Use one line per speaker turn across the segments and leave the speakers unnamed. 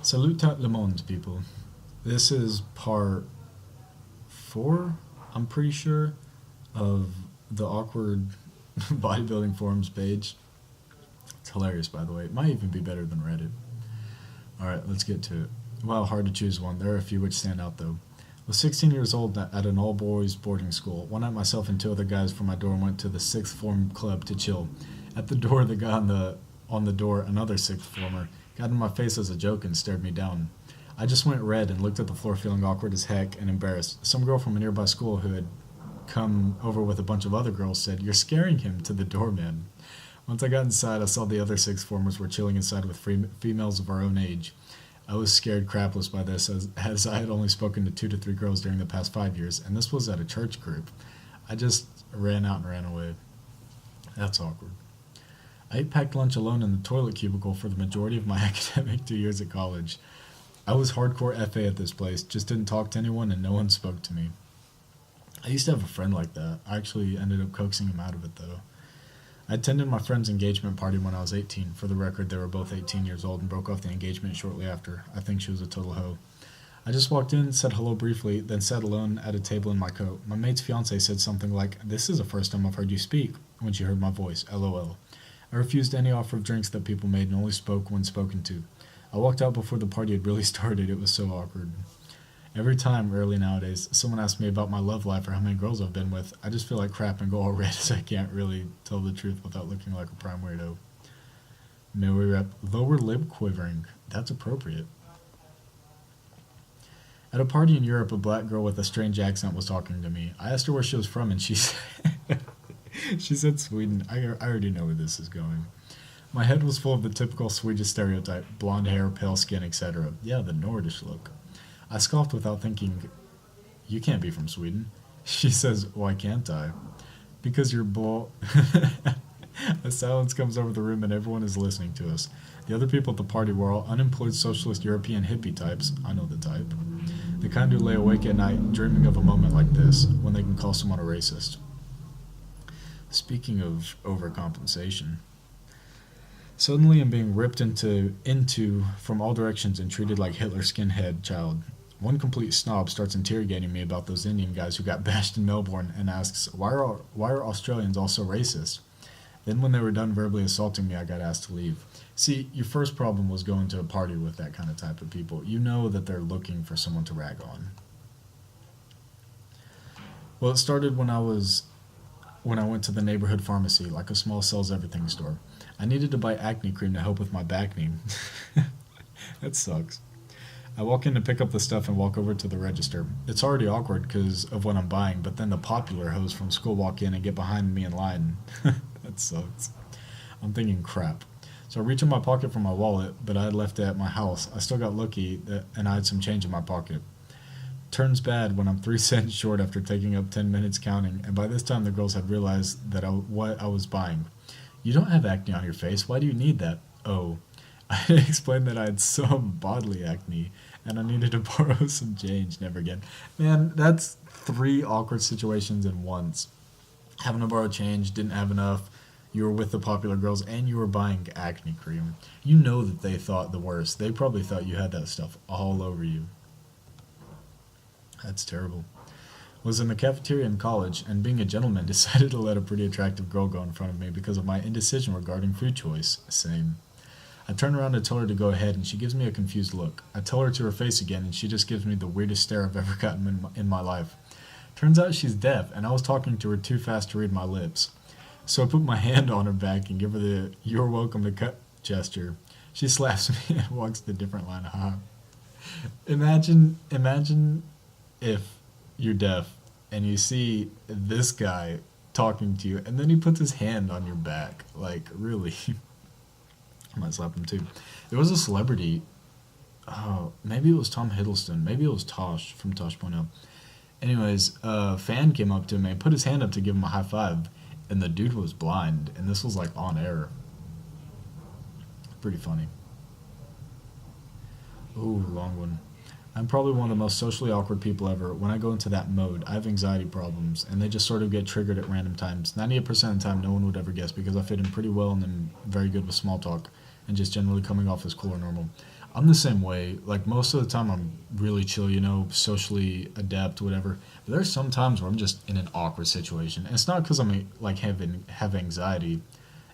Salutat le monde, people. This is part 4, I'm pretty sure, of the awkward bodybuilding forums page. It's hilarious, by the way. It might even be better than Reddit. Alright, let's get to it. Well, hard to choose one. There are a few which stand out, though. I was 16 years old at an all-boys boarding school. One night, myself and two other guys from my dorm went to the sixth form club to chill. At the door, the guy on the door, another sixth former, got in my face as a joke and stared me down. I just went red and looked at the floor feeling awkward as heck and embarrassed. Some girl from a nearby school who had come over with a bunch of other girls said, "You're scaring him," to the doorman. Once I got inside, I saw the other sixth formers were chilling inside with females of our own age. I was scared crapless by this, as I had only spoken to 2 to 3 girls during the past 5 years, and this was at a church group. I just ran out and ran away. That's awkward. I ate packed lunch alone in the toilet cubicle for the majority of my academic 2 years at college. I was hardcore FA at this place, just didn't talk to anyone and no one spoke to me. I used to have a friend like that. I actually ended up coaxing him out of it, though. I attended my friend's engagement party when I was 18. For the record, they were both 18 years old and broke off the engagement shortly after. I think she was a total hoe. I just walked in, said hello briefly, then sat alone at a table in my coat. My mate's fiance said something like, "This is the first time I've heard you speak," when she heard my voice, LOL. I refused any offer of drinks that people made and only spoke when spoken to. I walked out before the party had really started. It was so awkward. Every time, early nowadays, someone asks me about my love life or how many girls I've been with, I just feel like crap and go all red as I can't really tell the truth without looking like a prime weirdo. Millie rep, lower lip quivering. That's appropriate. At a party in Europe, a black girl with a strange accent was talking to me. I asked her where she was from and she said, she said Sweden. I already know where this is going. My head was full of the typical Swedish stereotype, blonde hair, pale skin, etc. Yeah, the Nordish look. I scoffed without thinking, "You can't be from Sweden." She says, "Why can't I?" "Because you're A silence comes over the room and everyone is listening to us. The other people at the party were all unemployed socialist European hippie types. I know the type. The kind who lay awake at night dreaming of a moment like this, when they can call someone a racist. Speaking of overcompensation. Suddenly I'm being ripped into from all directions and treated like Hitler's skinhead child. One complete snob starts interrogating me about those Indian guys who got bashed in Melbourne and asks, why are Australians all so racist? Then when they were done verbally assaulting me, I got asked to leave. See, your first problem was going to a party with that kind of type of people. You know that they're looking for someone to rag on. Well, it started when I went to the neighborhood pharmacy, like a small sells everything store. I needed to buy acne cream to help with my back knee. That sucks. I walk in to pick up the stuff and walk over to the register. It's already awkward because of what I'm buying, but then the popular hoes from school walk in and get behind me in line. That sucks. I'm thinking crap. So I reach in my pocket for my wallet, but I had left it at my house. I still got lucky and I had some change in my pocket. Turns bad when I'm 3 cents short after taking up 10 minutes counting, and by this time the girls had realized what I was buying. "You don't have acne on your face. Why do you need that?" "Oh." I explained that I had some bodily acne, and I needed to borrow some change. Never again. Man, that's 3 awkward situations in once. Having to borrow change, didn't have enough, you were with the popular girls, and you were buying acne cream. You know that they thought the worst. They probably thought you had that stuff all over you. That's terrible. Was in the cafeteria in college, and being a gentleman, decided to let a pretty attractive girl go in front of me because of my indecision regarding food choice. Same. I turn around to tell her to go ahead, and she gives me a confused look. I tell her to her face again, and she just gives me the weirdest stare I've ever gotten in my life. Turns out she's deaf, and I was talking to her too fast to read my lips. So I put my hand on her back and give her the "you're welcome to cut" gesture. She slaps me and walks to a different line. Imagine if you're deaf and you see this guy talking to you, and then he puts his hand on your back. Like, really? I might slap him too. There was a celebrity. Oh, maybe it was Tom Hiddleston. Maybe it was Tosh from Tosh.0. Anyways, a fan came up to him and put his hand up to give him a high five, and the dude was blind, and this was like on air. Pretty funny. Ooh, long one. I'm probably one of the most socially awkward people ever. When I go into that mode, I have anxiety problems, and they just sort of get triggered at random times. 98% of the time, no one would ever guess because I fit in pretty well and am very good with small talk, and just generally coming off as cool or normal. I'm the same way. Like most of the time, I'm really chill, socially adept, whatever. But there's some times where I'm just in an awkward situation. And it's not because I'm like have anxiety.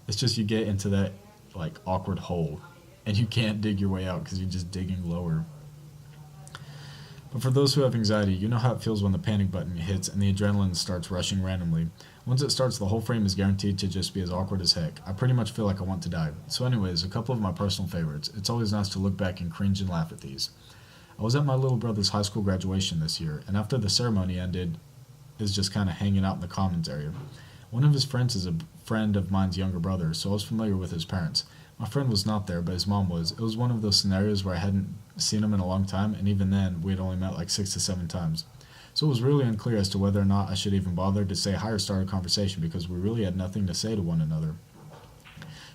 It's just you get into that like awkward hole, and you can't dig your way out because you're just digging lower. But for those who have anxiety, you know how it feels when the panic button hits and the adrenaline starts rushing randomly. Once it starts, the whole frame is guaranteed to just be as awkward as heck. I pretty much feel like I want to die. So anyways, a couple of my personal favorites. It's always nice to look back and cringe and laugh at these. I was at my little brother's high school graduation this year, and after the ceremony ended, is just kind of hanging out in the commons area. One of his friends is a friend of mine's younger brother, so I was familiar with his parents. My friend was not there, but his mom was. It was one of those scenarios where I hadn't seen him in a long time, and even then, we had only met like 6 to 7 times. So it was really unclear as to whether or not I should even bother to say hi or start a conversation because we really had nothing to say to one another.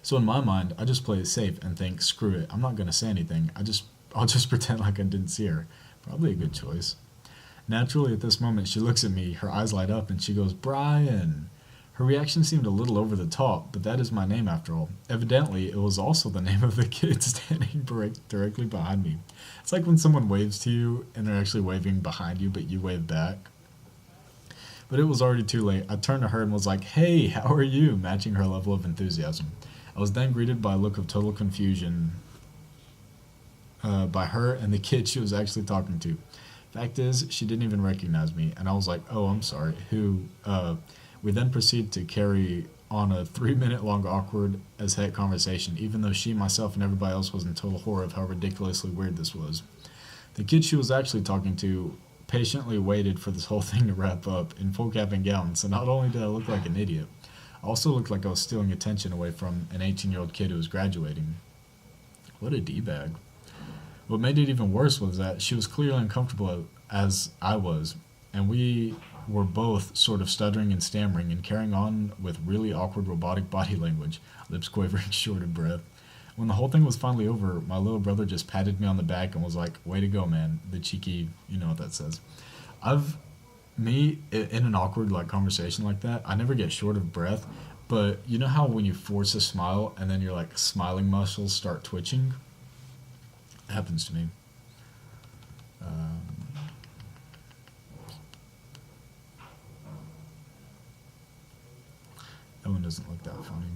So in my mind, I just play it safe and think, screw it, I'm not gonna say anything. I'll just pretend like I didn't see her. Probably a good choice. Naturally, at this moment, she looks at me, her eyes light up, and she goes, Brian. Her reaction seemed a little over the top, but that is my name after all. Evidently, it was also the name of the kid standing directly behind me. It's like when someone waves to you and they're actually waving behind you, but you wave back. But it was already too late. I turned to her and was like, hey, how are you? Matching her level of enthusiasm. I was then greeted by a look of total confusion by her and the kid she was actually talking to. Fact is, she didn't even recognize me, and I was like, oh, I'm sorry, who, We then proceed to carry on a 3 minute long awkward as heck conversation, even though she, myself, and everybody else was in total horror of how ridiculously weird this was. The kid she was actually talking to patiently waited for this whole thing to wrap up in full cap and gown, so not only did I look like an idiot, I also looked like I was stealing attention away from an 18-year-old kid who was graduating. What a D-bag. What made it even worse was that she was clearly uncomfortable as I was, and we were both sort of stuttering and stammering and carrying on with really awkward robotic body language, lips quivering short of breath. When the whole thing was finally over, my little brother just patted me on the back and was like, way to go, man. The cheeky, you know what that says. In an awkward like conversation like that, I never get short of breath, but you know how when you force a smile and then your like smiling muscles start twitching? It happens to me. That one doesn't look that funny.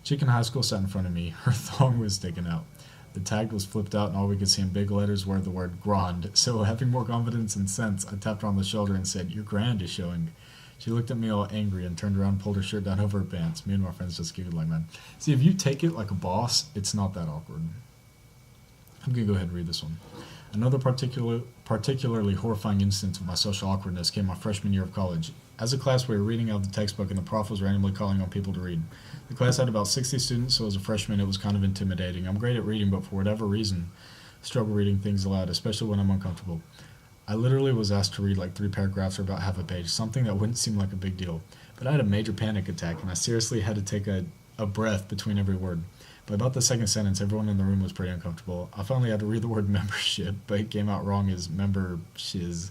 Chick in high school sat in front of me. Her thong was sticking out. The tag was flipped out, and all we could see in big letters were the word "grand." So, having more confidence and sense, I tapped her on the shoulder and said, "Your grand is showing." She looked at me all angry and turned around and pulled her shirt down over her pants. Me and my friends just giggled like mad. See, if you take it like a boss, it's not that awkward. I'm going to go ahead and read this one. Another particularly horrifying instance of my social awkwardness came my freshman year of college. As a class, we were reading out of the textbook, and the prof was randomly calling on people to read. The class had about 60 students, so as a freshman, it was kind of intimidating. I'm great at reading, but for whatever reason, I struggle reading things aloud, especially when I'm uncomfortable. I literally was asked to read like 3 paragraphs or about half a page, something that wouldn't seem like a big deal. But I had a major panic attack, and I seriously had to take a breath between every word. By about the second sentence, everyone in the room was pretty uncomfortable. I finally had to read the word membership, but it came out wrong as member shiz.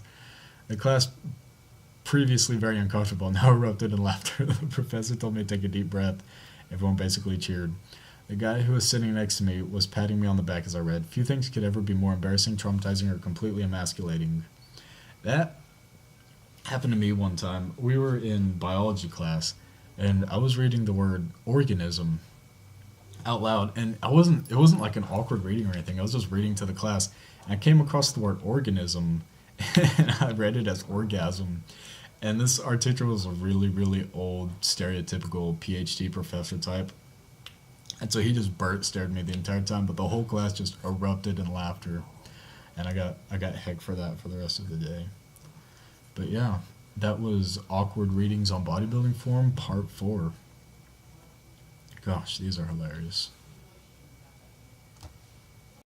The class, previously very uncomfortable, now erupted in laughter. The professor told me to take a deep breath. Everyone basically cheered. The guy who was sitting next to me was patting me on the back as I read. Few things could ever be more embarrassing, traumatizing, or completely emasculating. That happened to me one time. We were in biology class, and I was reading the word organism out loud, and it wasn't like an awkward reading or anything. I was just reading to the class, and I came across the word organism, and I read it as orgasm. And our teacher was a really, really old, stereotypical PhD professor type. And so he just stared at me the entire time, but the whole class just erupted in laughter. And I got heck for that for the rest of the day. But yeah, that was Awkward Readings on Bodybuilding Form, Part 4. Gosh, these are hilarious.